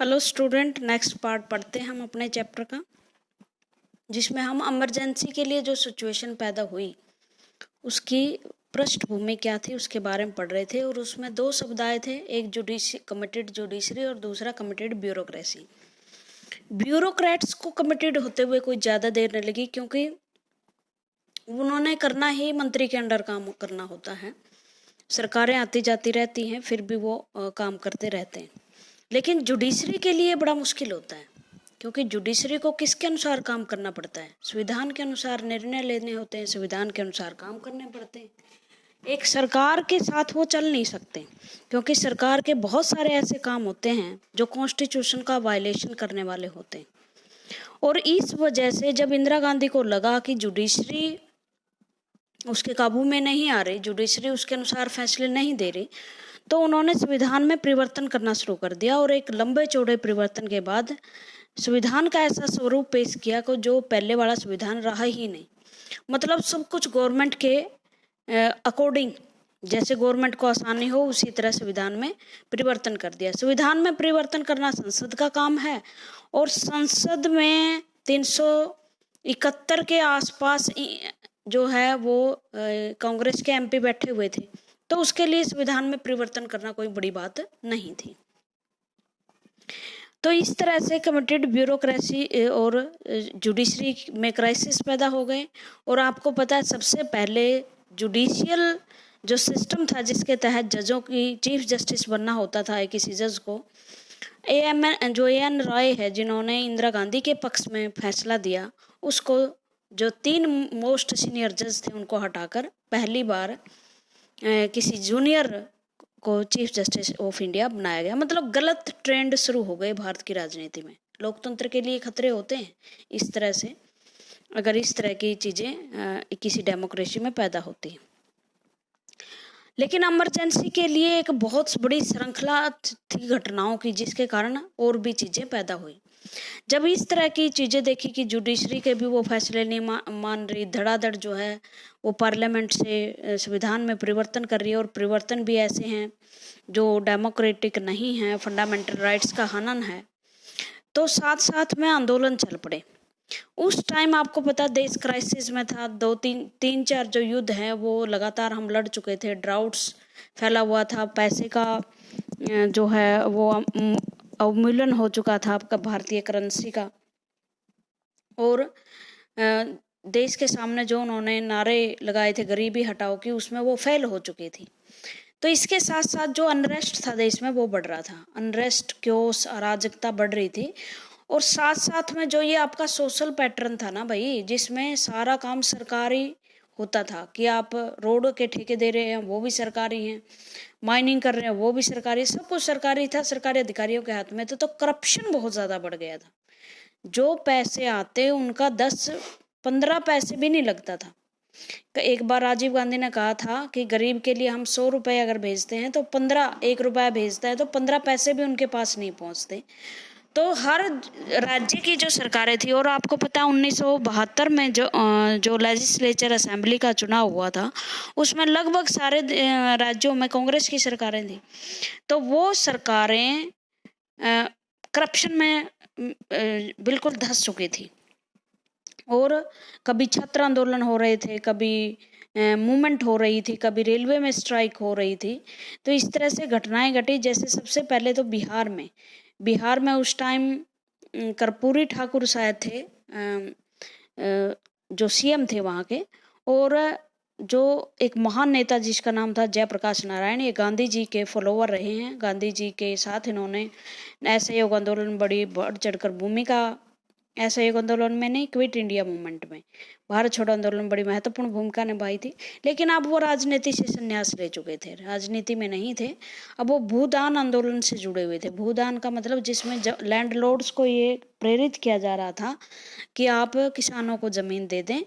Hello student, next part पढ़ते हैं हम अपने चैप्टर का, जिसमें हम इमरजेंसी के लिए जो सिचुएशन पैदा हुई उसकी पृष्ठभूमि क्या थी उसके बारे में पढ़ रहे थे। और उसमें दो शब्द आए थे, एक कमिटेड जुडिशरी और दूसरा कमिटेड ब्यूरोक्रेसी। ब्यूरोक्रेट्स को कमिटेड होते हुए कोई ज़्यादा देर नहीं लगी, क्योंकि उन्होंने करना ही मंत्री के अंडर काम करना होता है। सरकारें आती जाती रहती हैं, फिर भी वो काम करते रहते हैं। लेकिन जुडिशरी के लिए बड़ा मुश्किल होता है, क्योंकि जुडिशरी को किसके अनुसार काम करना पड़ता है? संविधान के अनुसार निर्णय लेने होते हैं, संविधान के अनुसार काम करने पड़ते हैं। एक सरकार के साथ वो चल नहीं सकते, क्योंकि सरकार के बहुत सारे ऐसे काम होते हैं जो कॉन्स्टिट्यूशन का वायलेशन करने वाले होते हैं। और इस वजह से जब इंदिरा गांधी को लगा कि जुडिशरी उसके काबू में नहीं आ रही, जुडिशरी उसके अनुसार फैसले नहीं दे रही, तो उन्होंने संविधान में परिवर्तन करना शुरू कर दिया। और एक लंबे चौड़े परिवर्तन के बाद संविधान का ऐसा स्वरूप पेश किया कि जो पहले वाला संविधान रहा ही नहीं। मतलब सब कुछ गवर्नमेंट के अकॉर्डिंग, जैसे गवर्नमेंट को आसानी हो उसी तरह संविधान में परिवर्तन कर दिया। संविधान में परिवर्तन करना संसद का काम है, और संसद में 371 के आसपास जो है वो कांग्रेस के एमपी बैठे हुए थे, तो उसके लिए संविधान में परिवर्तन करना कोई बड़ी बात नहीं थी। तो इस तरह से कमिटेड ब्यूरोक्रेसी और जुडिशरी में क्राइसिस पैदा हो गए। और आपको पता है, सबसे पहले जुडिशियल जो सिस्टम था जिसके तहत जजों की चीफ जस्टिस बनना होता था किसी जज को, ए.एन. रॉय है जिन्होंने इंदिरा गांधी के पक्ष में फैसला दिया, उसको जो 3 मोस्ट सीनियर जज थे उनको हटाकर पहली बार किसी जूनियर को चीफ जस्टिस ऑफ इंडिया बनाया गया। मतलब गलत ट्रेंड शुरू हो गए भारत की राजनीति में। लोकतंत्र के लिए खतरे होते हैं इस तरह से, अगर इस तरह की चीज़ें किसी डेमोक्रेसी में पैदा होती हैं। लेकिन इमरजेंसी के लिए एक बहुत बड़ी श्रृंखला थी घटनाओं की, जिसके कारण और भी चीज़ें पैदा हुई। जब इस तरह की चीज़ें देखी कि जुडिशरी के भी वो फैसले नहीं मान रही, धड़ाधड़ जो है वो पार्लियामेंट से संविधान में परिवर्तन कर रही है, और परिवर्तन भी ऐसे हैं जो डेमोक्रेटिक नहीं है, फंडामेंटल राइट्स का हनन है, तो साथ साथ में आंदोलन चल पड़े। उस टाइम आपको पता देश क्राइसिस में था। 2-3-4 जो युद्ध हैं वो लगातार हम लड़ चुके थे, ड्राउट्स फैला हुआ था, पैसे का जो है वो अवमूल्यन हो चुका था आपका भारतीय करेंसी का, और देश के सामने जो उन्होंने नारे लगाए थे गरीबी हटाओ की, उसमें वो फेल हो चुकी थी। तो इसके साथ साथ जो अनरेस्ट था देश में वो बढ़ रहा था, अनरेस्ट, क्योस, अराजकता बढ़ रही थी। और साथ साथ में जो ये आपका सोशल पैटर्न था ना भाई, जिसमें सारा काम सरकारी होता था, कि आप रोड के ठेके दे रहे हैं वो भी सरकारी हैं, माइनिंग कर रहे हैं वो भी सरकारी, सब कुछ सरकारी था, सरकारी अधिकारियों के हाथ में था। तो करप्शन बहुत ज़्यादा बढ़ गया था। जो पैसे आते उनका 10-15 पैसे भी नहीं लगता था। एक बार राजीव गांधी ने कहा था कि गरीब के लिए हम 100 रुपये अगर भेजते हैं तो 1 रुपया भेजता है तो 15 पैसे भी उनके पास नहीं पहुंचते। तो हर राज्य की जो सरकारें थी, और आपको पता है 1972 में जो लेजिस्लेचर असेंबली का चुनाव हुआ था, उसमें लगभग सारे राज्यों में कांग्रेस की सरकारें थी। तो वो सरकारें करप्शन में बिल्कुल धंस चुकी थी, और कभी छात्र आंदोलन हो रहे थे, कभी मूवमेंट हो रही थी, कभी रेलवे में स्ट्राइक हो रही थी। तो इस तरह से घटनाएं घटी। जैसे सबसे पहले तो बिहार में उस टाइम कर्पूरी ठाकुर शायद थे जो सीएम थे वहाँ के, और जो एक महान नेता जिसका नाम था जयप्रकाश नारायण, ये गांधी जी के फॉलोवर रहे हैं। गांधी जी के साथ इन्होंने असहयोग आंदोलन बड़ी बढ़ चढ़कर भूमिका, असहयोग आंदोलन में नहीं, क्विट इंडिया मूवमेंट में, भारत छोड़ो आंदोलन में बड़ी महत्वपूर्ण भूमिका निभाई थी। लेकिन अब वो राजनीति से संन्यास ले चुके थे, राजनीति में नहीं थे। अब वो भूदान आंदोलन से जुड़े हुए थे। भूदान का मतलब जिसमें लैंडलॉर्ड्स को ये प्रेरित किया जा रहा था कि आप किसानों को जमीन दे दें।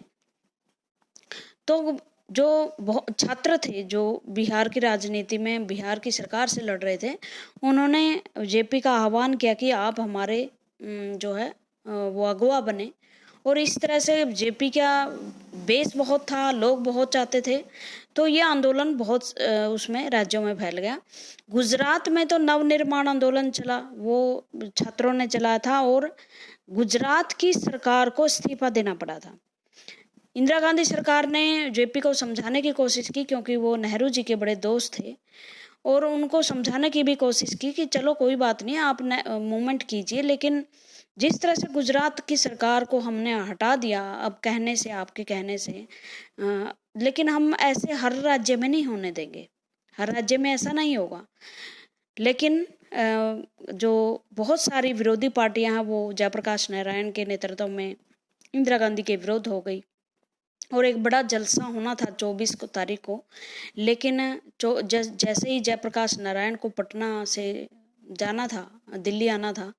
तो जो छात्र थे जो बिहार की राजनीति में बिहार की सरकार से लड़ रहे थे, उन्होंने जेपी का आह्वान किया कि आप हमारे जो है वो अगुवा बने। और इस तरह से जेपी का बेस बहुत था, लोग बहुत चाहते थे। तो ये आंदोलन बहुत उसमें राज्यों में फैल गया। गुजरात में तो नवनिर्माण आंदोलन चला, वो छात्रों ने चलाया था और गुजरात की सरकार को इस्तीफा देना पड़ा था। इंदिरा गांधी सरकार ने जेपी को समझाने की कोशिश की, क्योंकि वो नेहरू जी के बड़े दोस्त थे, और उनको समझाने की भी कोशिश की कि चलो कोई बात नहीं, आप मूवमेंट कीजिए, लेकिन जिस तरह से गुजरात की सरकार को हमने हटा दिया अब कहने से, आपके कहने से, लेकिन हम ऐसे हर राज्य में नहीं होने देंगे, हर राज्य में ऐसा नहीं होगा। लेकिन जो बहुत सारी विरोधी पार्टियां हैं वो जयप्रकाश नारायण के नेतृत्व में इंदिरा गांधी के विरोध हो गई, और एक बड़ा जलसा होना था 24 तारीख को। लेकिन जैसे ही जयप्रकाश नारायण को पटना से जाना था, दिल्ली आना था,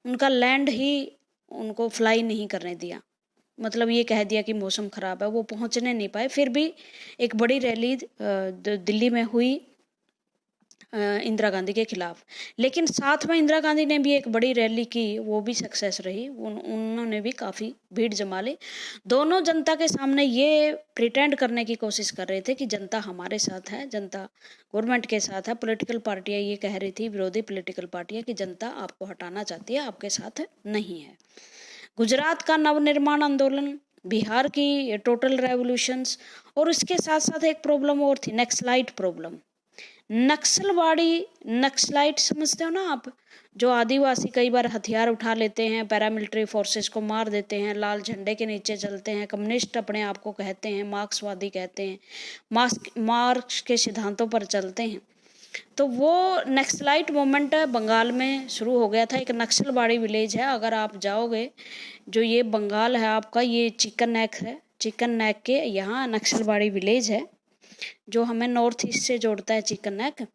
उनका लैंड ही उनको फ्लाई नहीं करने दिया, मतलब ये कह दिया कि मौसम खराब है, वो पहुंचने नहीं पाए। फिर भी एक बड़ी रैली दिल्ली में हुई इंदिरा गांधी के खिलाफ, लेकिन साथ में इंदिरा गांधी ने भी एक बड़ी रैली की, वो भी सक्सेस रही, उन्होंने भी काफ़ी भीड़ जमा ली। दोनों जनता के सामने ये प्रिटेंड करने की कोशिश कर रहे थे कि जनता हमारे साथ है, जनता गवर्नमेंट के साथ है। पॉलिटिकल पार्टियां ये कह रही थी, विरोधी पॉलिटिकल पार्टियां, कि जनता आपको हटाना चाहती है, आपके साथ नहीं है। गुजरात का नवनिर्माण आंदोलन, बिहार की टोटल रेवोल्यूशंस, और उसके साथ साथ एक प्रॉब्लम और थी, नक्सलाइट प्रॉब्लम। नक्सलवाड़ी, नक्सलाइट समझते हो ना आप, जो आदिवासी कई बार हथियार उठा लेते हैं, पैरामिलिट्री फोर्सेस को मार देते हैं, लाल झंडे के नीचे चलते हैं, कम्युनिस्ट अपने आप को कहते हैं, मार्क्सवादी कहते हैं, मार्क्स के सिद्धांतों पर चलते हैं। तो वो नक्सलाइट मूवमेंट बंगाल में शुरू हो गया था। एक नक्सलवाड़ी विलेज है, अगर आप जाओगे, जो ये बंगाल है आपका, ये चिकन नेक है, चिकन नेक के यहाँ नक्सलवाड़ी विलेज है, जो हमें नॉर्थ ईस्ट से जोड़ता है चिकन नेक।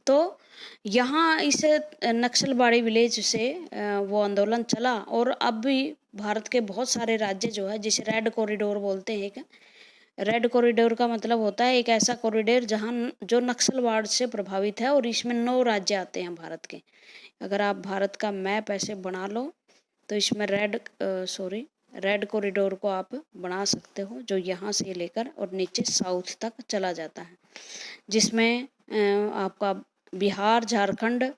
तो यहाँ इस नक्सलवाड़ी विलेज से वो आंदोलन चला, और अब भी भारत के बहुत सारे राज्य जो है, जिसे रेड कॉरिडोर बोलते हैं, एक रेड कॉरिडोर का मतलब होता है एक ऐसा कॉरिडोर जहाँ जो नक्सलवाद से प्रभावित है, और इसमें 9 राज्य आते हैं भारत के। अगर आप भारत का मैप ऐसे बना लो तो इसमें रेड कॉरिडोर को आप बना सकते हो, जो यहाँ से लेकर और नीचे साउथ तक चला जाता है, जिसमें आपका बिहार, झारखंड,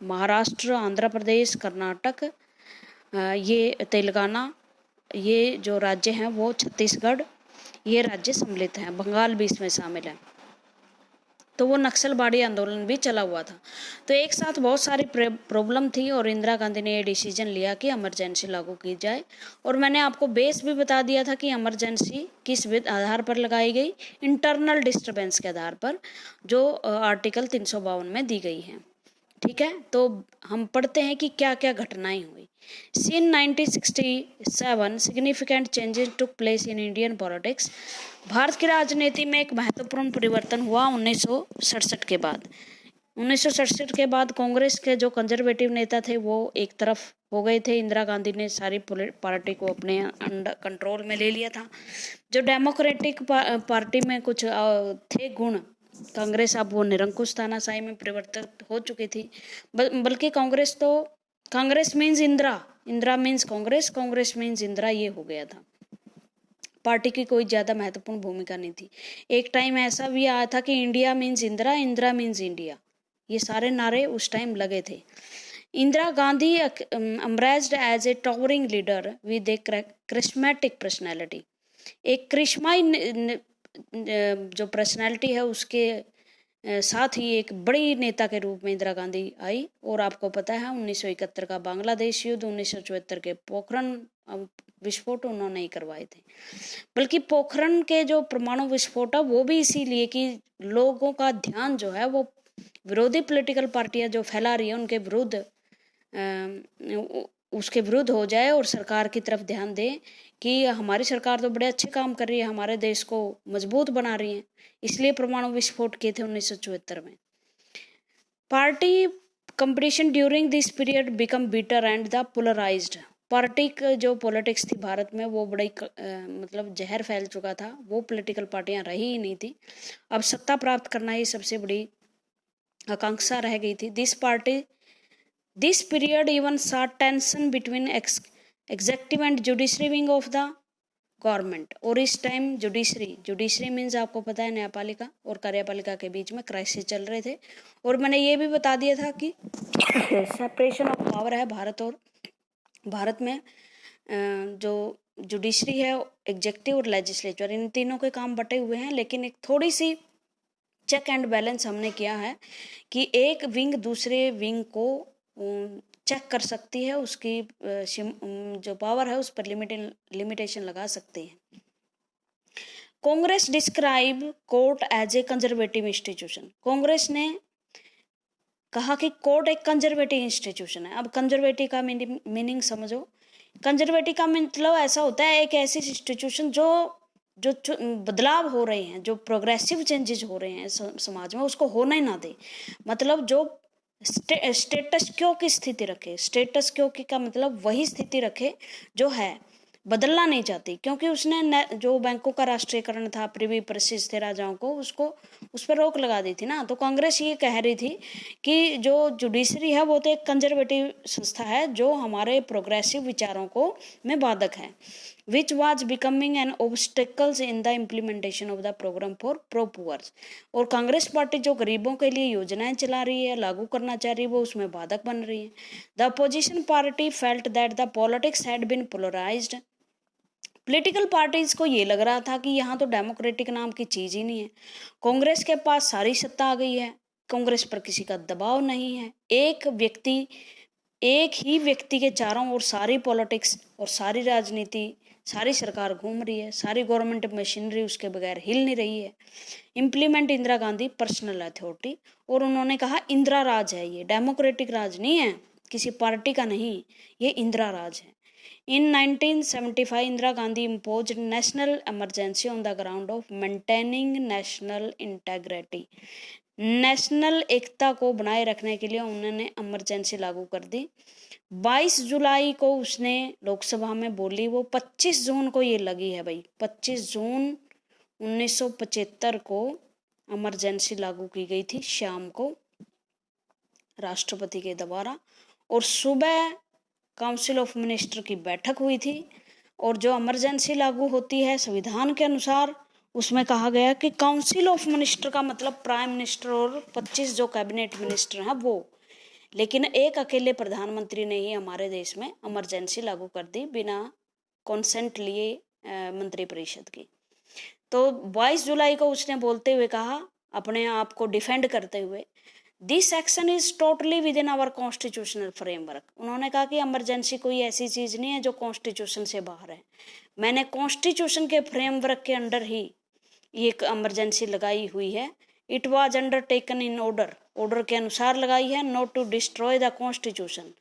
महाराष्ट्र, आंध्र प्रदेश, कर्नाटक, ये तेलंगाना, ये जो राज्य हैं वो छत्तीसगढ़, ये राज्य सम्मिलित हैं, बंगाल भी इसमें शामिल है। तो वो नक्सलवाड़ी आंदोलन भी चला हुआ था। तो एक साथ बहुत सारी प्रॉब्लम थी, और इंदिरा गांधी ने ये डिसीजन लिया कि इमरजेंसी लागू की जाए। और मैंने आपको बेस भी बता दिया था कि इमरजेंसी किस आधार पर लगाई गई, इंटरनल डिस्टर्बेंस के आधार पर, जो आर्टिकल 352 में दी गई है। ठीक है, तो हम पढ़ते हैं कि क्या क्या घटनाएं हुई। इन 1967 significant changes took place in Indian politics. Bharat की राजनीति में एक महत्वपूर्ण परिवर्तन हुआ 1967 के बाद। 1967 के बाद कांग्रेस के जो कंजर्वेटिव नेता थे वो एक तरफ हो गए थे, इंदिरा गांधी ने सारी पार्टी को अपने अंडर कंट्रोल में ले लिया था। जो डेमोक्रेटिक पार्टी में कुछ थे गुण, कांग्रेस अब वो निरंकुश तानाशाही में परिवर्तित हो चुकी थी। बल्कि Congress means Indira, Indira means Congress, Congress means Indira, ये हो गया था। पार्टी की कोई ज़्यादा महत्वपूर्ण भूमिका नहीं थी। एक टाइम ऐसा भी आया था कि India means Indira, Indira means India, ये सारे नारे उस टाइम लगे थे। Indira Gandhi emerged as a towering leader with a charismatic personality. एक क्रिश्माई जो पर्सनैलिटी है उसके साथ ही एक बड़ी नेता के रूप में इंदिरा गांधी आई। और आपको पता है 1971 का बांग्लादेश युद्ध, 1974 के पोखरण विस्फोट उन्होंने ही करवाए थे। बल्कि पोखरण के जो परमाणु विस्फोट है वो भी इसीलिए कि लोगों का ध्यान जो है वो विरोधी पॉलिटिकल पार्टियां जो फैला रही है उनके विरुद्ध, उसके विरुद्ध हो जाए, और सरकार की तरफ ध्यान दें कि हमारी सरकार तो बड़े अच्छे काम कर रही है, हमारे देश को मजबूत बना रही है। इसलिए परमाणु विस्फोट किए थे 1974 में। Party competition during this period become bitter and the polarized. Party जो पॉलिटिक्स थी भारत में वो बड़ी मतलब जहर फैल चुका था, वो पॉलिटिकल पार्टियां रही ही नहीं थी। अब सत्ता प्राप्त करना ही सबसे बड़ी आकांक्षा रह गई थी। This period even saw tension between executive and judiciary wing of the government, और इस टाइम जुडिशरी मीन्स आपको पता है न्यायपालिका और कार्यपालिका के बीच में क्राइसिस चल रहे थे। और मैंने ये भी बता दिया था कि सेपरेशन ऑफ पावर है भारत में, जो जुडिशरी है, एग्जेक्टिव और लेजिस्लेचर, इन तीनों के काम बटे हुए हैं। लेकिन एक थोड़ी सी चेक एंड बैलेंस हमने किया है कि एक विंग दूसरे विंग को चेक कर सकती है, उसकी जो पावर है उस पर लिमिटेशन लगा सकती है। Congress describe court as a conservative institution. Congress ने कहा कि कोर्ट एक कंजर्वेटिव इंस्टीट्यूशन है। अब कंजर्वेटिव का मीनिंग समझो। कंजर्वेटिव का मतलब ऐसा होता है एक ऐसी इंस्टीट्यूशन जो बदलाव हो रहे हैं, जो प्रोग्रेसिव चेंजेस हो रहे हैं समाज में, उसको होना ही ना दे। मतलब जो स्टेटस क्यो की स्थिति रखे। स्टेटस क्यो की का मतलब वही स्थिति रखे जो है, बदलना नहीं चाहती। क्योंकि उसने जो बैंकों का राष्ट्रीयकरण था, प्रिवी प्रसिद्ध थे राजाओं को, उसको उस पर रोक लगा दी थी ना। तो कांग्रेस ये कह रही थी कि जो जुडिशरी है वो तो एक कंजर्वेटिव संस्था है जो हमारे प्रोग्रेसिव विचारों को में बाधक है, which was becoming an obstacles in the implementation of the program for pro-poor। और कांग्रेस पार्टी जो गरीबों के लिए योजनाएं चला रही है, लागू करना चाह रही है, वो उसमें बाधक बन रही है। The opposition party felt that the politics had been polarized। Political parties को ये लग रहा था कि यहाँ तो डेमोक्रेटिक नाम की चीज ही नहीं है। कांग्रेस के पास सारी सत्ता आ गई है, कांग्रेस पर किसी का दबाव नहीं है। एक ही व्यक्ति के चारों ओर सारी पॉलिटिक्स और सारी राजनीति, सारी सरकार घूम रही है, सारी गवर्नमेंट मशीनरी उसके बगैर हिल नहीं रही है। Implement Indira Gandhi personal authority. और उन्होंने कहा इंदिरा राज है, ये डेमोक्रेटिक राज नहीं है, किसी पार्टी का नहीं, ये इंदिरा राज है। In 1975, Indira Gandhi imposed national emergency on the ground of maintaining national integrity। National एकता को बनाए रखने के लिए उन्होंने इमरजेंसी लागू कर दी। 22 जुलाई को उसने लोकसभा में बोली, वो 25 जून को ये लगी है भाई। 25 जून 1975 को इमरजेंसी लागू की गई थी शाम को राष्ट्रपति के द्वारा। और सुबह काउंसिल ऑफ मिनिस्टर की बैठक हुई थी। और जो इमरजेंसी लागू होती है संविधान के अनुसार, उसमें कहा गया कि काउंसिल ऑफ मिनिस्टर का मतलब प्राइम मिनिस्टर और 25 जो कैबिनेट मिनिस्टर हैं वो। लेकिन एक अकेले प्रधानमंत्री ने ही हमारे देश में इमरजेंसी लागू कर दी बिना कॉन्सेंट लिए मंत्रिपरिषद की। तो 22 जुलाई को उसने बोलते हुए कहा, अपने आप को डिफेंड करते हुए, this action is totally within our constitutional framework. उन्होंने कहा कि इमरजेंसी कोई ऐसी चीज नहीं है जो कॉन्स्टिट्यूशन से बाहर है। मैंने कॉन्स्टिट्यूशन के फ्रेमवर्क के अंडर ही ये इमरजेंसी लगाई हुई है। It was undertaken in order के अनुसार लगाई है, not to destroy the constitution.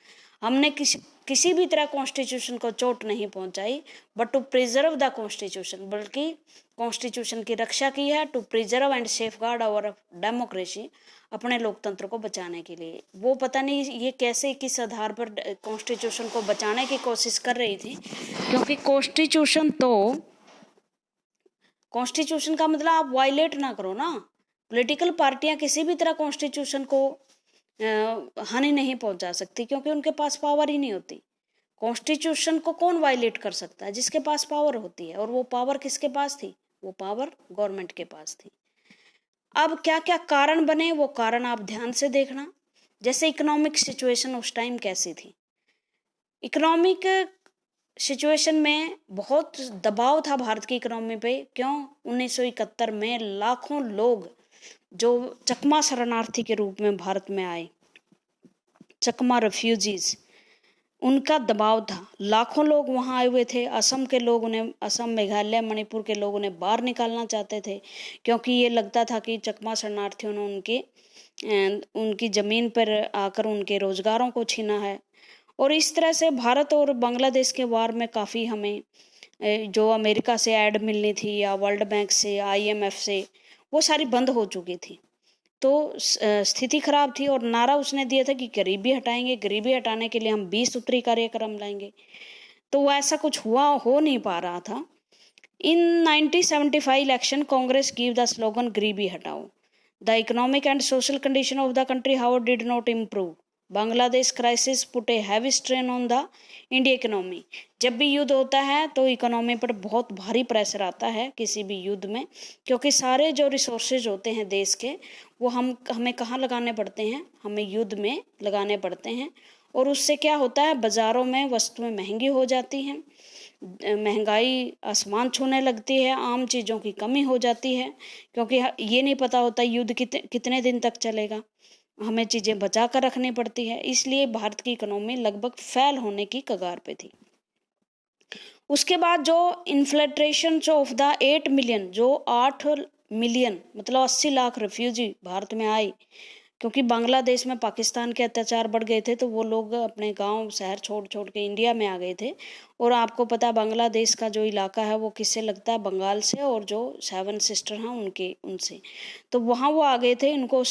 हमने किसी भी तरह कॉन्स्टिट्यूशन को चोट नहीं पहुंचाई, but to preserve the constitution, बल्कि कॉन्स्टिट्यूशन की रक्षा की है, to preserve and safeguard our democracy, अपने लोकतंत्र को बचाने के लिए। वो पता नहीं ये कैसे किस आधार पर कॉन्स्टिट्यूशन को बचाने की कोशिश कर रही थी, क्योंकि कॉन्स्टिट्यूशन का मतलब आप वायलेट ना करो ना। पॉलिटिकल पार्टियां किसी भी तरह कॉन्स्टिट्यूशन को हानि नहीं पहुंचा सकती, क्योंकि उनके पास पावर ही नहीं होती। कॉन्स्टिट्यूशन को कौन वायलेट कर सकता है? जिसके पास पावर होती है। और वो पावर किसके पास थी? वो पावर गवर्नमेंट के पास थी। अब क्या क्या कारण बने, वो कारण आप ध्यान से देखना। जैसे इकोनॉमिक सिचुएशन उस टाइम कैसी थी। इकोनॉमिक सिचुएशन में बहुत दबाव था भारत की इकोनॉमी पे। क्यों? 1971 में लाखों लोग जो चकमा शरणार्थी के रूप में भारत में आए, चकमा रेफ्यूजीज, उनका दबाव था। लाखों लोग वहाँ आए हुए थे। असम के लोग उन्हें, असम, मेघालय, मणिपुर के लोग उन्हें बाहर निकालना चाहते थे, क्योंकि ये लगता था कि चकमा शरणार्थियों ने उनकी ज़मीन पर आकर उनके रोजगारों को छीना है। और इस तरह से भारत और बांग्लादेश के वार में काफ़ी हमें जो अमेरिका से ऐड मिलनी थी या वर्ल्ड बैंक से, IMF से, वो सारी बंद हो चुकी थी। तो स्थिति खराब थी। और नारा उसने दिया था कि गरीबी हटाएंगे, गरीबी हटाने के लिए हम 20 सूत्री कार्यक्रम लाएंगे। तो वो ऐसा कुछ हो नहीं पा रहा था। इन 1975 election, Congress give the slogan गरीबी हटाओ। The economic and social condition of the country how did not improve. Bangladesh crisis put a heavy strain on the India economy. जब भी युद्ध होता है तो इकोनॉमी पर बहुत भारी प्रेशर आता है किसी भी युद्ध में, क्योंकि सारे जो रिसोर्सेज होते हैं देश के वो हमें कहाँ लगाने पड़ते हैं, हमें युद्ध में लगाने पड़ते हैं। और उससे क्या होता है, बाज़ारों में वस्तुएं महंगी हो जाती हैं, महंगाई आसमान छूने लगती है, आम चीज़ों की कमी हो जाती है, क्योंकि ये नहीं पता होता युद्ध कितने दिन तक चलेगा, हमें चीज़ें बचा कर रखनी पड़ती है। इसलिए भारत की इकोनॉमी लगभग फेल होने की कगार पे थी। उसके बाद जो इन्फ्लेट्रेशन ऑफ द 8 मिलियन, जो 8 मिलियन मतलब 80 लाख रेफ्यूजी भारत में आए, क्योंकि बांग्लादेश में पाकिस्तान के अत्याचार बढ़ गए थे तो वो लोग अपने गांव शहर छोड़ छोड़ के इंडिया में आ गए थे। और आपको पता बांग्लादेश का जो इलाका है वो किससे लगता है, बंगाल से, और जो 7 सिस्टर हैं उनसे। तो वहाँ वो आ गए थे इनको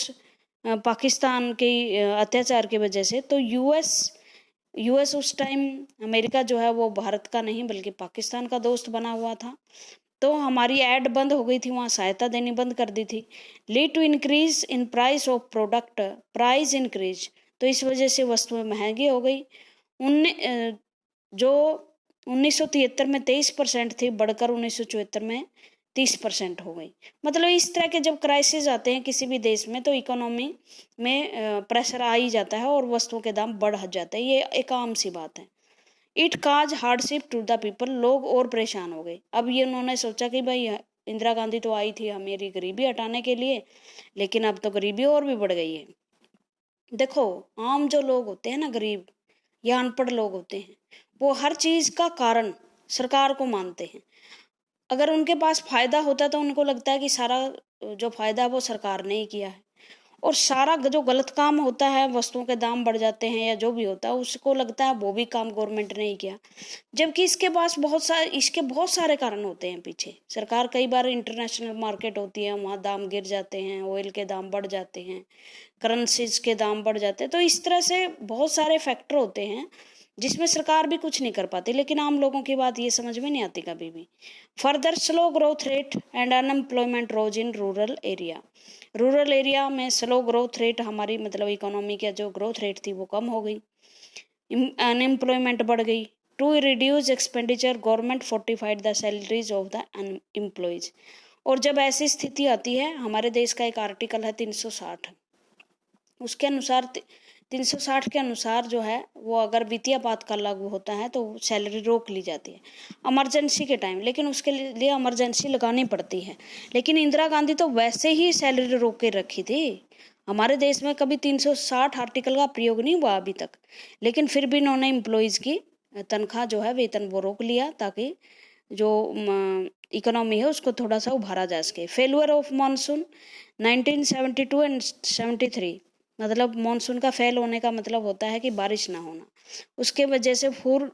पाकिस्तान के अत्याचार की वजह से। तो यूएस उस टाइम, अमेरिका जो है वो भारत का नहीं बल्कि पाकिस्तान का दोस्त बना हुआ था। तो हमारी ऐड बंद हो गई थी, वहाँ सहायता देनी बंद कर दी थी। Lead to increase in price of product, price increase, तो इस वजह से वस्तुएं महंगी हो गई। जो 1973 में 23% थी बढ़कर 1974 में 30% हो गई। मतलब इस तरह के जब क्राइसिस आते हैं किसी भी देश में तो इकोनॉमी में प्रेशर आ ही जाता है और वस्तुओं के दाम बढ़ जाते हैं, ये एक आम सी बात है। It cause hardship to the people, लोग और परेशान हो गए। अब ये उन्होंने सोचा कि भाई इंदिरा गांधी तो आई थी हमारी गरीबी हटाने के लिए, लेकिन अब तो गरीबी और भी बढ़ गई है। देखो आम जो लोग होते हैं ना, गरीब या अनपढ़ लोग होते हैं, वो हर चीज़ का कारण सरकार को मानते हैं। अगर उनके पास फायदा होता तो उनको लगता है कि सारा जो फायदा है वो सरकार ने ही किया है, और सारा जो गलत काम होता है, वस्तुओं के दाम बढ़ जाते हैं या जो भी होता है, उसको लगता है वो भी काम गवर्नमेंट ने ही किया। जबकि इसके बहुत सारे कारण होते हैं पीछे। सरकार कई बार इंटरनेशनल मार्केट होती है, वहाँ दाम गिर जाते हैं, ऑयल के दाम बढ़ जाते हैं, करेंसीज के दाम बढ़ जाते हैं। तो इस तरह से बहुत सारे फैक्टर होते हैं जिसमें सरकार भी कुछ नहीं कर पाती, लेकिन आम लोगों की बात ये समझ में नहीं आती कभी भी। Further slow growth rate and unemployment rose in rural area, rural area में स्लो ग्रोथ रेट, हमारी मतलब इकोनॉमी का जो ग्रोथ रेट थी वो कम हो गई, अनएम्प्लॉयमेंट बढ़ गई। To reduce expenditure government fortified the salaries of the employees. और जब ऐसी स्थिति आती है, हमारे देश का एक आर्टिकल है 360, उसके अनुसार 360 के अनुसार जो है वो अगर वित्तीय आपातकाल लागू होता है तो सैलरी रोक ली जाती है इमरजेंसी के टाइम, लेकिन उसके लिए इमरजेंसी लगानी पड़ती है। लेकिन इंदिरा गांधी तो वैसे ही सैलरी रोक के रखी थी। हमारे देश में कभी 360 आर्टिकल का प्रयोग नहीं हुआ अभी तक, लेकिन फिर भी इन्होंने एम्प्लॉयज़ की तनख्वाह जो है, वेतन, वो रोक लिया ताकि जो इकोनॉमी है उसको थोड़ा सा उभारा जा सके। फेलुअर ऑफ मानसून 1972 एंड 73, मतलब मानसून का फेल होने का मतलब होता है कि बारिश ना होना, उसके वजह से फूड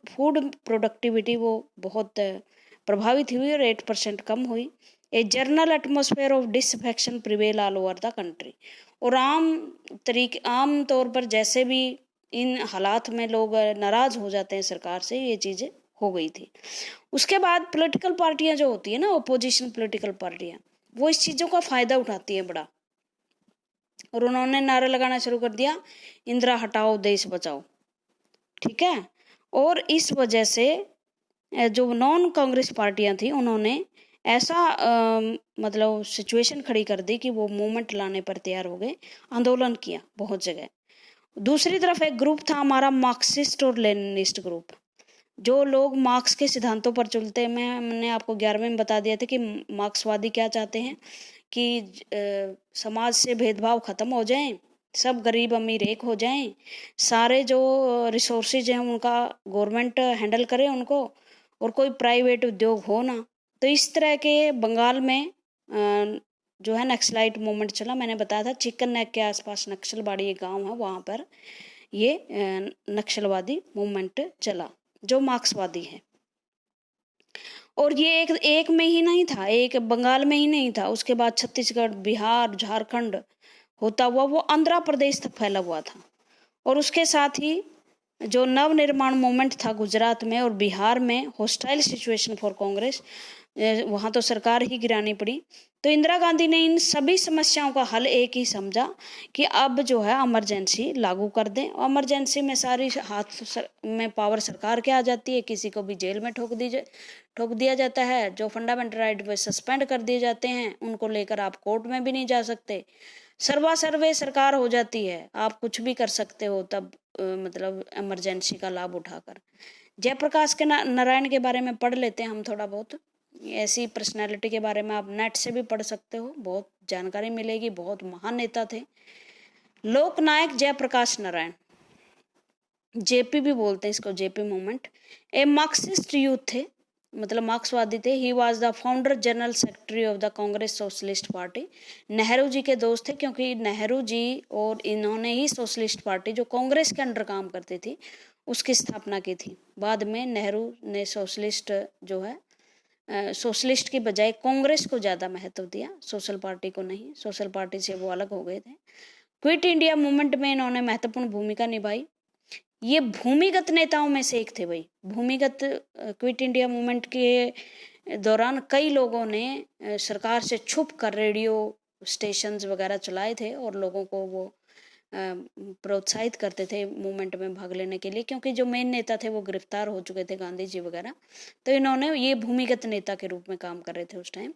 प्रोडक्टिविटी वो बहुत प्रभावित हुई और 8% कम हुई। A general atmosphere of disaffection prevail all over the country. और आम तौर पर जैसे भी इन हालात में लोग नाराज हो जाते हैं सरकार से, ये चीज़ें हो गई थी। उसके बाद पॉलिटिकल पार्टियां जो होती है ना, अपोजिशन पॉलिटिकल पार्टियां, वो इस चीज़ों का फ़ायदा उठाती है बड़ा, और उन्होंने नारा लगाना शुरू कर दिया, इंदिरा हटाओ देश बचाओ, ठीक है। और इस वजह से जो नॉन कांग्रेस पार्टियां थी उन्होंने ऐसा मतलब सिचुएशन खड़ी कर दी कि वो मूवमेंट लाने पर तैयार हो गए, आंदोलन किया बहुत जगह। दूसरी तरफ एक ग्रुप था हमारा मार्क्सिस्ट और लेनिनिस्ट ग्रुप, जो लोग मार्क्स के सिद्धांतों पर चलते हैं। मैंने आपको 11वें में बता दिया था कि मार्क्सवादी क्या चाहते हैं कि समाज से भेदभाव ख़त्म हो जाएं, सब गरीब अमीर एक हो जाएं, सारे जो रिसोर्सेज हैं उनका गवर्नमेंट हैंडल करे उनको, और कोई प्राइवेट उद्योग हो ना। तो इस तरह के बंगाल में जो है नक्सलाइट मूवमेंट चला। मैंने बताया था चिकन नेक के आसपास नक्सलबाड़ी एक गांव है, वहाँ पर ये नक्सलवादी मूवमेंट चला जो मार्क्सवादी है। और ये एक में ही नहीं था, एक बंगाल में ही नहीं था, उसके बाद छत्तीसगढ़, बिहार, झारखंड होता हुआ वो आंध्र प्रदेश तक फैला हुआ था। और उसके साथ ही जो नवनिर्माण मूवमेंट था गुजरात में और बिहार में, हॉस्टाइल सिचुएशन फॉर कांग्रेस, वहां तो सरकार ही गिरानी पड़ी। तो इंदिरा गांधी ने इन सभी समस्याओं का हल एक ही समझा कि अब जो है इमरजेंसी लागू कर दें। इमरजेंसी में सारी हाथ में पावर सरकार के आ जाती है, किसी को भी जेल में ठोक दिया जाता है, जो फंडामेंटल राइट पे सस्पेंड कर दिए जाते हैं उनको लेकर आप कोर्ट में भी नहीं जा सकते, सर्वा सर्वे सरकार हो जाती है, आप कुछ भी कर सकते हो तब मतलब इमरजेंसी का लाभ उठाकर। जयप्रकाश के नारायण के बारे में पढ़ लेते हैं हम थोड़ा बहुत। ऐसी पर्सनालिटी के बारे में आप नेट से भी पढ़ सकते हो, बहुत जानकारी मिलेगी, बहुत महान नेता थे। लोकनायक जयप्रकाश नारायण, जेपी भी बोलते हैं इसको, JP movement. A Marxist youth थे, मतलब मार्क्सवादी थे। He was the founder general secretary of the Congress socialist party. Nehru ji के दोस्त थे, क्योंकि नेहरू जी और इन्होंने ही सोशलिस्ट पार्टी जो कांग्रेस के अंडर काम करती थी उसकी स्थापना की थी। बाद में नेहरू ने सोशलिस्ट जो है सोशलिस्ट की बजाय कांग्रेस को ज़्यादा महत्व दिया, सोशल पार्टी को नहीं। सोशल पार्टी से वो अलग हो गए थे। क्विट इंडिया मूवमेंट में इन्होंने महत्वपूर्ण भूमिका निभाई। ये भूमिगत नेताओं में से एक थे भाई। भूमिगत क्विट इंडिया मूवमेंट के दौरान कई लोगों ने सरकार से छुप कर रेडियो स्टेशंस वगैरह चलाए थे और लोगों को वो प्रोत्साहित करते थे मूवमेंट में भाग लेने के लिए, क्योंकि जो मेन नेता थे वो गिरफ्तार हो चुके थे, गांधी जी वगैरह। तो इन्होंने ये भूमिगत नेता के रूप में काम कर रहे थे उस टाइम।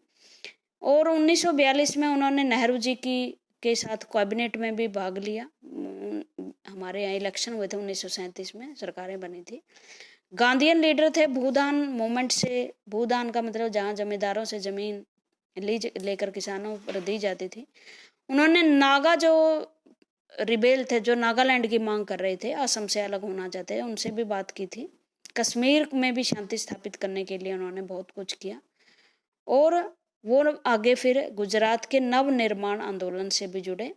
और 1942 में उन्होंने नेहरू जी के साथ कैबिनेट में भी भाग लिया। हमारे यहाँ इलेक्शन हुए थे 1937 में, सरकारें बनी थी। गांधीयन लीडर थे। भूदान मूवमेंट से, भूदान का मतलब जहाँ जमींदारों से जमीन लेकर किसानों पर दी जाती थी। उन्होंने नागा जो रिबेल थे, जो नागालैंड की मांग कर रहे थे, असम से अलग होना चाहते हैं, उनसे भी बात की थी। कश्मीर में भी शांति स्थापित करने के लिए उन्होंने बहुत कुछ किया। और वो आगे फिर गुजरात के नवनिर्माण आंदोलन से भी जुड़े।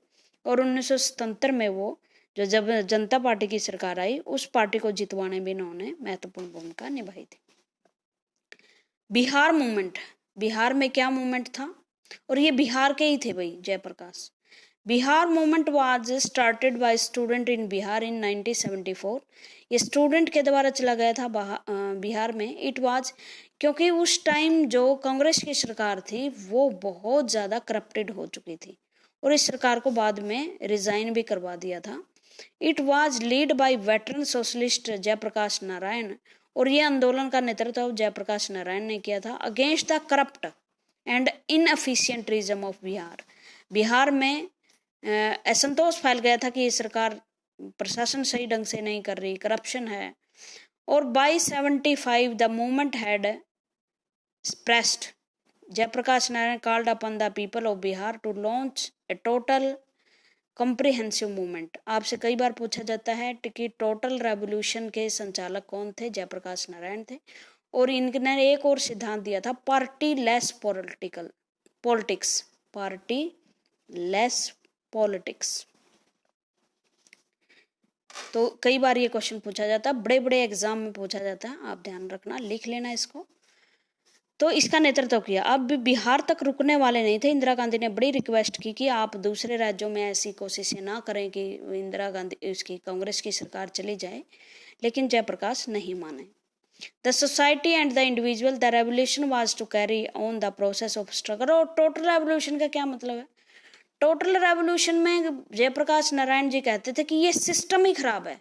और 1977 में वो जब जनता पार्टी की सरकार आई, उस पार्टी को जितवाने में इन्होंने महत्वपूर्ण भूमिका निभाई थी। बिहार मूवमेंट, बिहार में क्या मूवमेंट था, और ये बिहार के ही थे भाई Jayaprakash. Bihar movement was started by student in Bihar in 1974। ये स्टूडेंट के द्वारा चला गया था बिहार में। इट वाज, क्योंकि उस टाइम जो कांग्रेस की सरकार थी वो बहुत ज़्यादा करप्टेड हो चुकी थी और इस सरकार को बाद में रिजाइन भी करवा दिया था। It was lead by veteran socialist Jayaprakash Narayan, और ये आंदोलन का नेतृत्व जयप्रकाश नारायण ने किया था against the corrupt and inefficient regime of Bihar. Bihar में असंतोष फैल गया था कि ये सरकार प्रशासन सही ढंग से नहीं कर रही, करप्शन है। और by 75 the movement had spread. Jayaprakash Narayan called upon the people of Bihar to launch a total comprehensive movement. आपसे कई बार पूछा जाता है कि टोटल रेवोल्यूशन के संचालक कौन थे? जयप्रकाश नारायण थे। और इनने एक और सिद्धांत दिया था, party less politics, party less politics. तो कई बार ये क्वेश्चन पूछा जाता है, बड़े बड़े एग्जाम में पूछा जाता है, आप ध्यान रखना, लिख लेना इसको। तो इसका नेतृत्व किया। अब भी बिहार तक रुकने वाले नहीं थे। इंदिरा गांधी ने बड़ी रिक्वेस्ट की कि आप दूसरे राज्यों में ऐसी कोशिशें ना करें कि इंदिरा गांधी इसकी कांग्रेस की सरकार चली जाए, लेकिन जयप्रकाश नहीं माने। The society and the individual, the revolution was to carry on the process of struggle. और टोटल रेवोल्यूशन का क्या मतलब है? टोटल रेवोल्यूशन में जयप्रकाश नारायण जी कहते थे कि ये सिस्टम ही खराब है,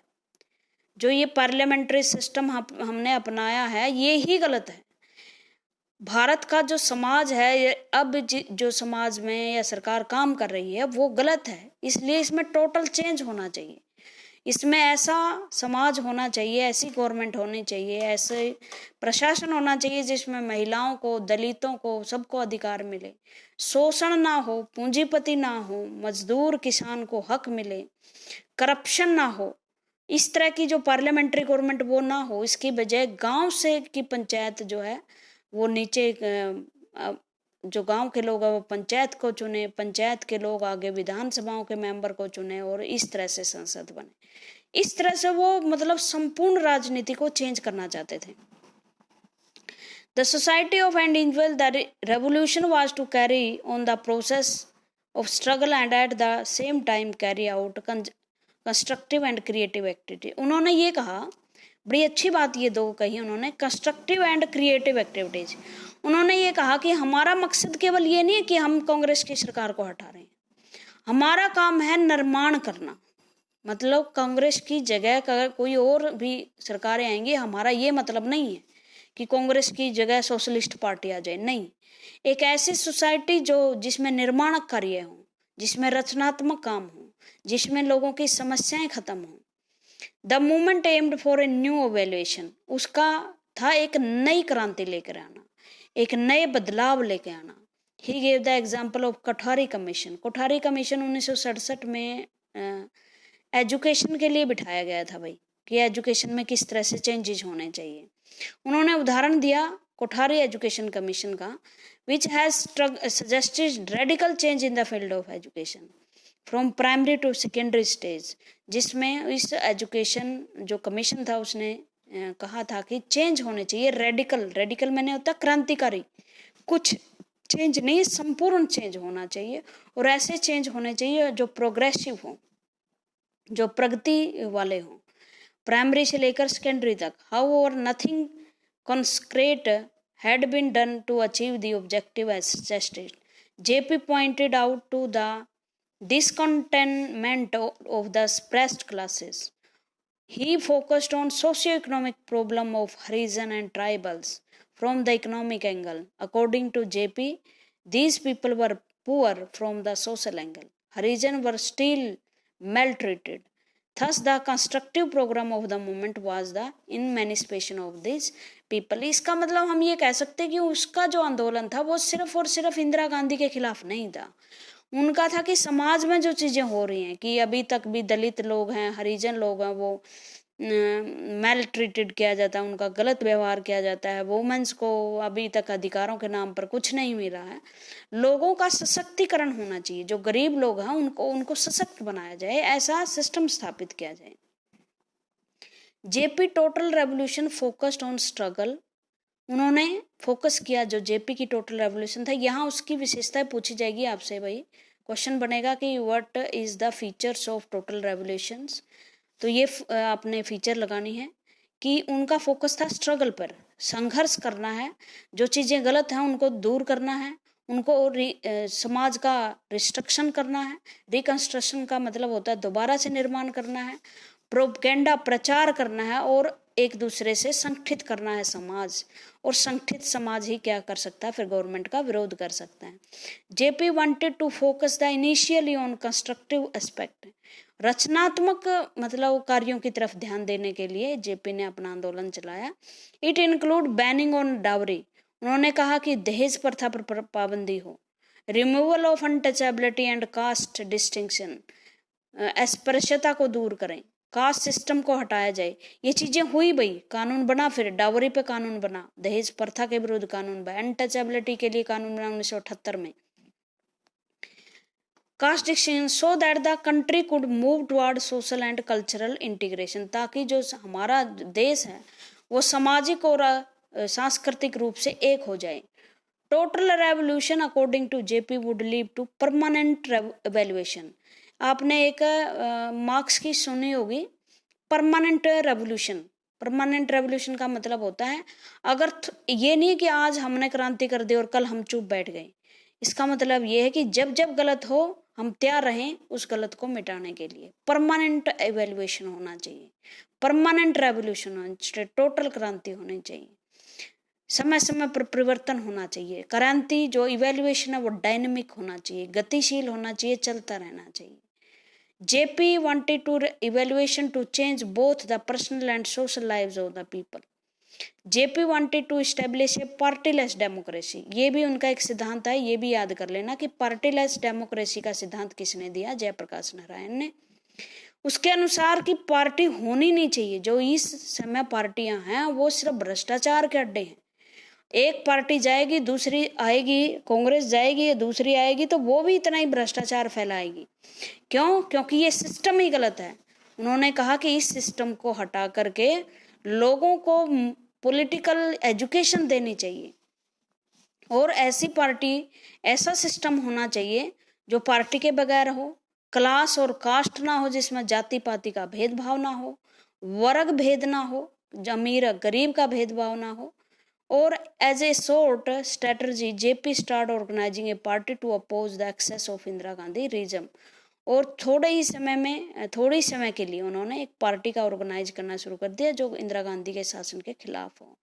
जो ये पार्लियामेंट्री सिस्टम हमने अपनाया है ये ही गलत है। भारत का जो समाज है, अब जो समाज में या सरकार काम कर रही है वो गलत है, इसलिए इसमें टोटल चेंज होना चाहिए। इसमें ऐसा समाज होना चाहिए, ऐसी गवर्नमेंट होनी चाहिए, ऐसे प्रशासन होना चाहिए जिसमें महिलाओं को, दलितों को, सबको अधिकार मिले, शोषण ना हो, पूंजीपति ना हो, मजदूर किसान को हक मिले, करप्शन ना हो। इस तरह की जो पार्लियामेंट्री गवर्नमेंट वो ना हो, इसकी बजाय गांव से की पंचायत जो है वो नीचे जो गांव के लोग हैं वो पंचायत को चुने, पंचायत के लोग आगे विधानसभाओं के मेंबर को चुने और इस तरह से संसद बने। इस तरह से वो मतलब संपूर्ण राजनीति को चेंज करना चाहते थे। The society of and individual, the revolution was to carry on the process of struggle and at the same time carry out constructive and creative activity. उन्होंने ये कहा, बड़ी अच्छी बात ये दो कही उन्होंने, कंस्ट्रक्टिव एंड क्रिएटिव एक्टिविटीज। उन्होंने ये कहा कि हमारा मकसद केवल ये नहीं है कि हम कांग्रेस की सरकार को हटा रहे हैं, हमारा काम है निर्माण करना। मतलब कांग्रेस की जगह अगर कोई और भी सरकारें आएंगी, हमारा ये मतलब नहीं है कि कांग्रेस की जगह सोशलिस्ट पार्टी आ जाए, नहीं। एक ऐसी सोसाइटी जो जिसमें निर्माण कार्य हो, जिसमें रचनात्मक काम हो, जिसमें लोगों की समस्याएं खत्म हो। The movement aimed for a new evaluation, उसका था एक नई क्रांति लेकर आना, एक नए बदलाव लेकर आना। He gave the example of Kothari commission. Kothari commission 1967 में एजुकेशन के लिए बिठाया गया था भाई, कि एजुकेशन में किस तरह से चेंजेस होने चाहिए। उन्होंने उदाहरण दिया कोठारी एजुकेशन कमीशन का, which has suggested radical change in the field of education from primary to secondary stage, जिसमें इस एजुकेशन जो कमीशन था उसने कहा था कि चेंज होने चाहिए, रेडिकल मैंने होता क्रांतिकारी, कुछ चेंज नहीं, संपूर्ण चेंज होना चाहिए, और ऐसे चेंज होने चाहिए जो प्रोग्रेसिव हो, जो प्रगति वाले हों, प्राइमरी से लेकर सेकेंडरी तक। However nothing concrete had been done to achieve the objective as suggested. JP pointed out to the discontentment of the oppressed classes. He focused on socio-economic problem of Harijan and tribals from the economic angle. According to JP, these people were poor from the social angle. Harijan were still maltreated. Thus, the constructive program of the movement was the emancipation of these people. इसका मतलब हम ये कह सकते हैं कि उसका जो आंदोलन था वो सिर्फ और सिर्फ इंदिरा गांधी के खिलाफ नहीं था, उनका था कि समाज में जो चीज़ें हो रही हैं, कि अभी तक भी दलित लोग हैं, हरिजन लोग हैं, वो मेल ट्रीटेड किया जाता है, उनका गलत व्यवहार किया जाता है, वुमेन्स को अभी तक अधिकारों के नाम पर कुछ नहीं मिला है। लोगों का सशक्तिकरण होना चाहिए, जो गरीब लोग हैं उनको सशक्त बनाया जाए, ऐसा सिस्टम स्थापित किया जाए। JP total revolution focused on struggle. उन्होंने फोकस किया, जो जेपी की टोटल रेवोल्यूशन था, यहाँ उसकी विशेषताएं पूछी जाएगी आपसे भाई, क्वेश्चन बनेगा कि what is the features of total revolutions. तो ये आपने फीचर लगानी है कि उनका फोकस था स्ट्रगल पर, संघर्ष करना है, जो चीज़ें गलत हैं उनको दूर करना है, उनको समाज का रिस्ट्रक्शन करना है। रिकंस्ट्रक्शन का मतलब होता है दोबारा से निर्माण करना है, प्रोपेगेंडा प्रचार करना है, और एक दूसरे से संगठित करना है समाज, और संगठित समाज ही क्या कर सकता है, फिर गवर्नमेंट का विरोध कर सकता है। JP wanted to focus the initially on constructive aspect. रचनात्मक मतलब कार्यों की तरफ ध्यान देने के लिए जेपी ने अपना आंदोलन चलाया। It include banning on dowry. उन्होंने कहा कि दहेज प्रथा पर पाबंदी हो, removal of untouchability and caste distinction, अस्पृश्यता को दूर करें, कास्ट सिस्टम को हटाया जाए। ये चीजें हुई भाई, कानून बना, फिर डावरी पे कानून बना, दहेज प्रथा के विरुद्ध कानून बना, अनटचेबिलिटी के लिए कानून बना 1978 में, caste distinction, so that the country could move toward social and cultural integration, ताकि जो हमारा देश है वो सामाजिक और सांस्कृतिक रूप से एक हो जाए। Total revolution according to JP would lead to permanent evaluation. आपने एक मार्क्स की सुनी होगी, परमानेंट रेवोल्यूशन। परमानेंट रेवोल्यूशन का मतलब होता है, अगर ये नहीं कि आज हमने क्रांति कर दी और कल हम चुप बैठ गए, इसका मतलब ये है कि जब जब गलत हो हम तैयार रहें उस गलत को मिटाने के लिए। परमानेंट एवेल्युएशन होना चाहिए, परमानेंट रेवोल्यूशन होना चाहिए, टोटल क्रांति होनी चाहिए, समय समय पर परिवर्तन होना चाहिए। क्रांति जो इवेल्युएशन है वो डायनेमिक होना चाहिए, गतिशील होना चाहिए, चलता रहना चाहिए। JP wanted to evaluation to change both the personal and social lives of the people. JP wanted to establish a partyless democracy. ये भी उनका एक सिद्धांत है, ये भी याद कर लेना कि पार्टीलेस डेमोक्रेसी का सिद्धांत किसने दिया, जयप्रकाश नारायण ने। उसके अनुसार कि पार्टी होनी नहीं चाहिए, जो इस समय पार्टियां हैं वो सिर्फ भ्रष्टाचार के अड्डे हैं। एक पार्टी जाएगी, दूसरी आएगी, कांग्रेस जाएगी, दूसरी आएगी, तो वो भी इतना ही भ्रष्टाचार फैलाएगी। क्यों? क्योंकि ये सिस्टम ही गलत है। उन्होंने कहा कि इस सिस्टम को हटा करके लोगों को पॉलिटिकल एजुकेशन देनी चाहिए, और ऐसी पार्टी, ऐसा सिस्टम होना चाहिए जो पार्टी के बगैर हो, क्लास और कास्ट ना हो, जिसमें जाति पाति का भेदभाव ना हो, वर्ग भेद ना हो, अमीर गरीब का भेदभाव ना हो। और as a short strategy JP start organizing a party to oppose the excess of Indira Gandhi regime. और थोड़े ही समय के लिए उन्होंने एक पार्टी का ऑर्गेनाइज करना शुरू कर दिया जो इंदिरा गांधी के शासन के खिलाफ हो।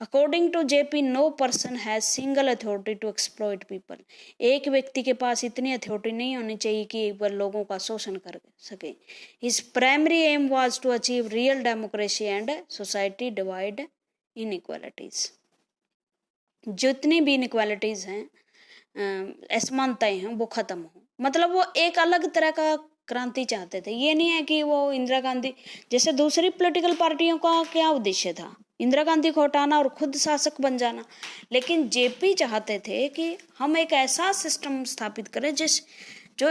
According to JP, no person has single authority to exploit people. एक व्यक्ति के पास इतनी अथॉरिटी नहीं होनी चाहिए कि वह लोगों का शोषण कर सके। His primary aim was to achieve real democracy and society divide inequalities. जितनी भी इनइक्वालिटीज हैं, असमानताएं हैं, वो खत्म हो। मतलब वो एक अलग तरह का क्रांति चाहते थे। ये नहीं है कि वो इंदिरा गांधी जैसे दूसरी पॉलिटिकल पार्टियों का क्या उद्देश्य था, इंदिरा गांधी को हटाना और खुद शासक बन जाना। लेकिन जेपी चाहते थे कि हम एक ऐसा सिस्टम स्थापित करें जिस जो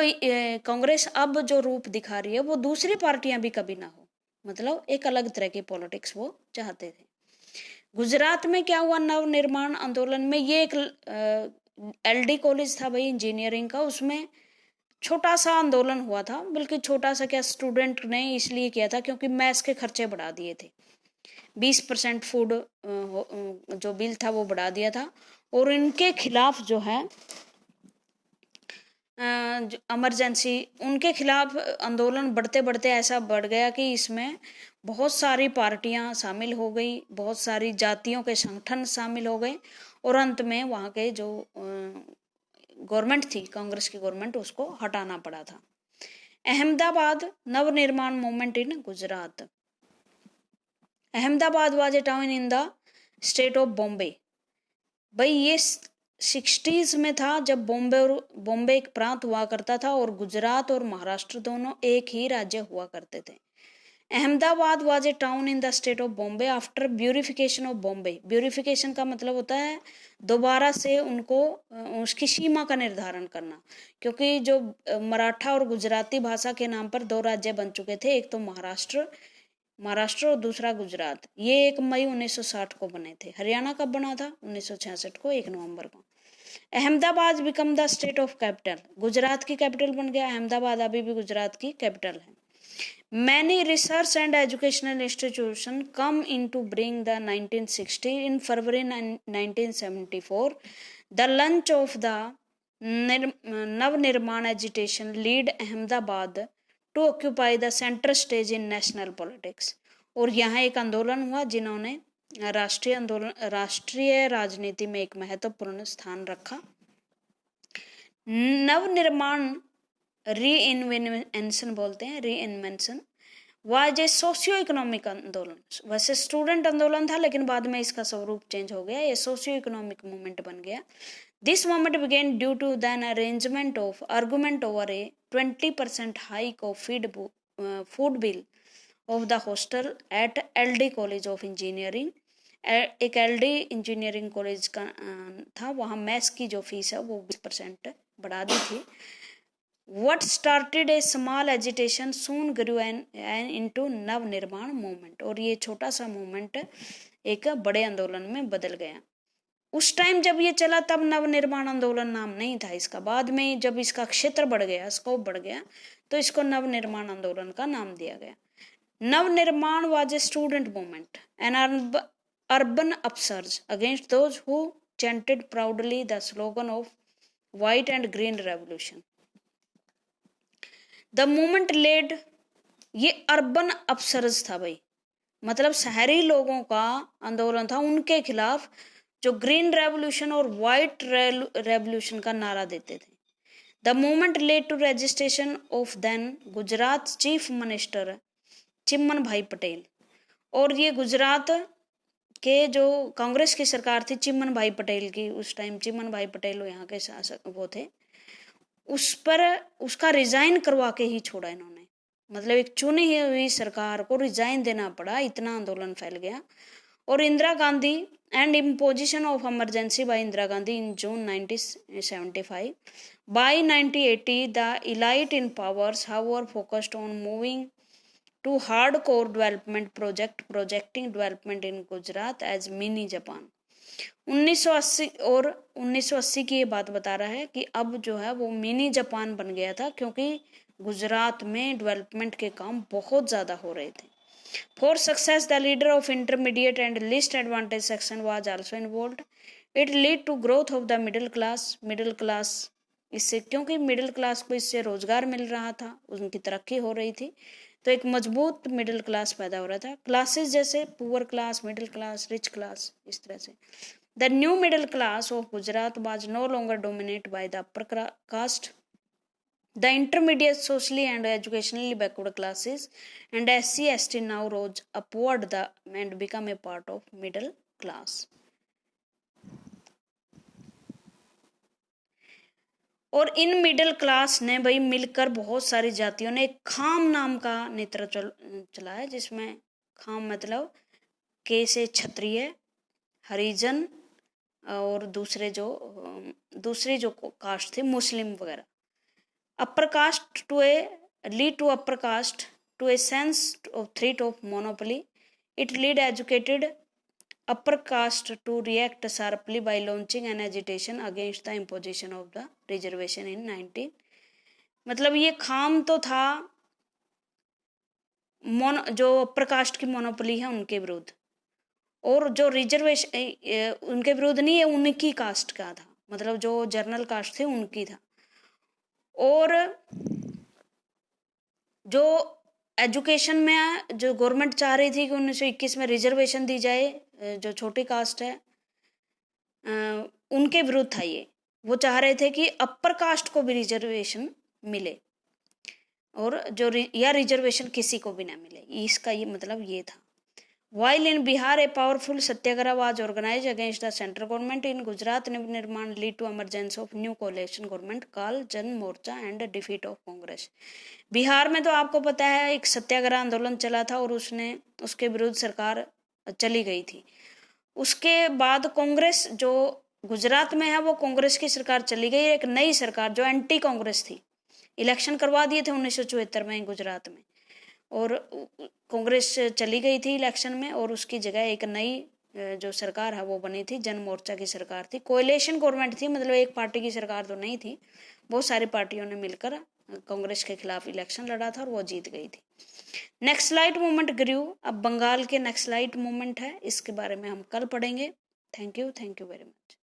कांग्रेस अब जो रूप दिखा रही है वो दूसरी पार्टियां भी कभी ना हो। मतलब एक अलग तरह की पॉलिटिक्स वो चाहते थे। गुजरात में क्या हुआ नवनिर्माण आंदोलन में, ये एक एलडी कॉलेज था भाई इंजीनियरिंग का, उसमें छोटा सा आंदोलन हुआ था। बल्कि छोटा सा क्या, स्टूडेंट ने इसलिए किया था क्योंकि मैथ्स के खर्चे बढ़ा दिए थे। 20% फूड जो बिल था वो बढ़ा दिया था। और इनके खिलाफ जो है इमरजेंसी, उनके खिलाफ आंदोलन बढ़ते बढ़ते ऐसा बढ़ गया कि इसमें बहुत सारी पार्टियां शामिल हो गई, बहुत सारी जातियों के संगठन शामिल हो गए। और अंत में वहाँ के जो गवर्नमेंट थी, कांग्रेस की गवर्नमेंट, उसको हटाना पड़ा था। Ahmedabad Navnirman movement in Gujarat. Ahmedabad was a town in the state of Bombay. भाई ये 60s में था जब बॉम्बे एक प्रांत हुआ करता था और गुजरात और महाराष्ट्र दोनों एक ही राज्य हुआ करते थे। Ahmedabad was a town in the state of Bombay after bifurcation of Bombay. Bifurcation का मतलब होता है दोबारा से उनको उसकी सीमा का निर्धारण करना, क्योंकि जो मराठा और गुजराती भाषा के नाम पर दो राज्य बन चुके थे, एक तो महाराष्ट्र और दूसरा गुजरात। ये 1 मई 1960 को बने थे। हरियाणा कब बना था? 1966 को, 1 नवंबर को। Ahmedabad become the state of capital. Gujarat की कैपिटल बन गया अहमदाबाद, अभी भी गुजरात की कैपिटल है। Many research and educational institutions come into being the 1960 in February 1974. The launch of the Navnirman agitation led Ahmedabad to occupy the center stage in national politics. और यहाँ एक आंदोलन हुआ जिन्होंने राष्ट्रीय राजनीति में एक महत्वपूर्ण स्थान रखा। नवनिर्माण रीइन्वेंशन बोलते हैं, reinvention was a socio economic आंदोलन। वैसे स्टूडेंट आंदोलन था लेकिन बाद में इसका स्वरूप चेंज हो गया, ये सोशियो इकोनॉमिक मूवमेंट बन गया। This movement began due to then arrangement of argument over a 20% hike of food bill of the hostel at LD college of engineering. एक एलडी इंजीनियरिंग कॉलेज का था, वहाँ मैथ्स की जो फीस है वो 20% बढ़ा दी थी। What started a small agitation soon grew into Navnirman movement. और ये छोटा सा मूवमेंट एक बड़े आंदोलन में बदल गया। उस टाइम जब ये चला तब नवनिर्माण आंदोलन नाम नहीं था इसका। बाद में जब इसका क्षेत्र बढ़ गया, स्कोप बढ़ गया, तो इसको नवनिर्माण आंदोलन का नाम दिया गया। Navnirman was a student movement an urban upsurge against those who chanted proudly the slogan of white and green revolution. The movement led, ये अर्बन अपसर्ज था भाई, मतलब शहरी लोगों का आंदोलन था, उनके खिलाफ जो ग्रीन रेवोल्यूशन और व्हाइट रेवोल्यूशन का नारा देते थे। The movement led to registration of then Gujarat chief minister Chiman Bhai Patel. और ये गुजरात के जो कांग्रेस की सरकार थी चिमन भाई पटेल की, उस टाइम चिमन भाई पटेल यहाँ के शासक वो थे, उस पर उसका रिजाइन करवा के ही छोड़ा इन्होंने। मतलब एक चुनी हुई सरकार को रिजाइन देना पड़ा, इतना आंदोलन फैल गया। और Indira Gandhi and imposition of emergency by Indira Gandhi in June 1975। By 1980 the elite in powers however focused on moving to hard core development projecting development in Gujarat as mini Japan. 1980 की ये बात बता रहा है कि अब जो है वो मिनी जापान बन गया था, क्योंकि गुजरात में डेवलपमेंट के काम बहुत ज़्यादा हो रहे थे। For success the leader of intermediate and list advantage section was also involved. It lead to growth of the middle class. इससे क्योंकि मिडिल क्लास को इससे रोजगार मिल रहा था, उनकी तरक्की हो रही थी, तो एक मजबूत मिडिल क्लास पैदा हो रहा था। क्लासेस जैसे poor class, middle class, rich class, इस तरह से। The new middle class of Gujarat was no longer dominate by the upper caste, the intermediate, socially and educationally backward classes, and SC/ST now rose upward and become a part of middle class. और in middle class ने भाई मिलकर बहुत सारी जातियों ने खाम नाम का नेतृत्व चलाया, जिसमें खाम मतलब के से क्षत्रिय, हरिजन और दूसरी जो कास्ट थे मुस्लिम वगैरह। upper caste to upper caste to a sense of threat of monopoly. It led educated upper caste to react sharply by launching an agitation against the imposition of the reservation in 19। मतलब ये खाम तो था जो upper caste की monopoly है उनके विरुद्ध, और जो रिजर्वेशन उनके विरुद्ध नहीं है, उनकी कास्ट का था, मतलब जो जनरल कास्ट थे उनकी था। और जो एजुकेशन में जो गवर्नमेंट चाह रही थी कि 1921 में रिजर्वेशन दी जाए, जो छोटी कास्ट है उनके विरुद्ध था ये। वो चाह रहे थे कि अपर कास्ट को भी रिजर्वेशन मिले और या रिजर्वेशन किसी को भी ना मिले, इसका ये मतलब ये था। While in Bihar a powerful satyagraha was organized against the central government, in Gujarat Nirman led to emergence of new coalition government called Jan Morcha and defeat of Congress। Bihar में तो आपको पता है एक सत्याग्रह आंदोलन चला था और उसके विरुद्ध सरकार चली गई थी। उसके बाद कांग्रेस जो गुजरात में है वो कांग्रेस की सरकार चली गई, एक नई सरकार जो एंटी कांग्रेस थी। इलेक्शन करवा दिए थे 1974 में गुजरात में, और कांग्रेस चली गई थी इलेक्शन में, और उसकी जगह एक नई जो सरकार है वो बनी थी, जन मोर्चा की सरकार थी। कोएलिशन गवर्नमेंट थी, मतलब एक पार्टी की सरकार तो नहीं थी, बहुत सारी पार्टियों ने मिलकर कांग्रेस के खिलाफ इलेक्शन लड़ा था और वो जीत गई थी। नक्सलाइट मूवमेंट ग्रू। अब बंगाल के नक्सलाइट मूवमेंट है, इसके बारे में हम कल पढ़ेंगे। Thank you very much.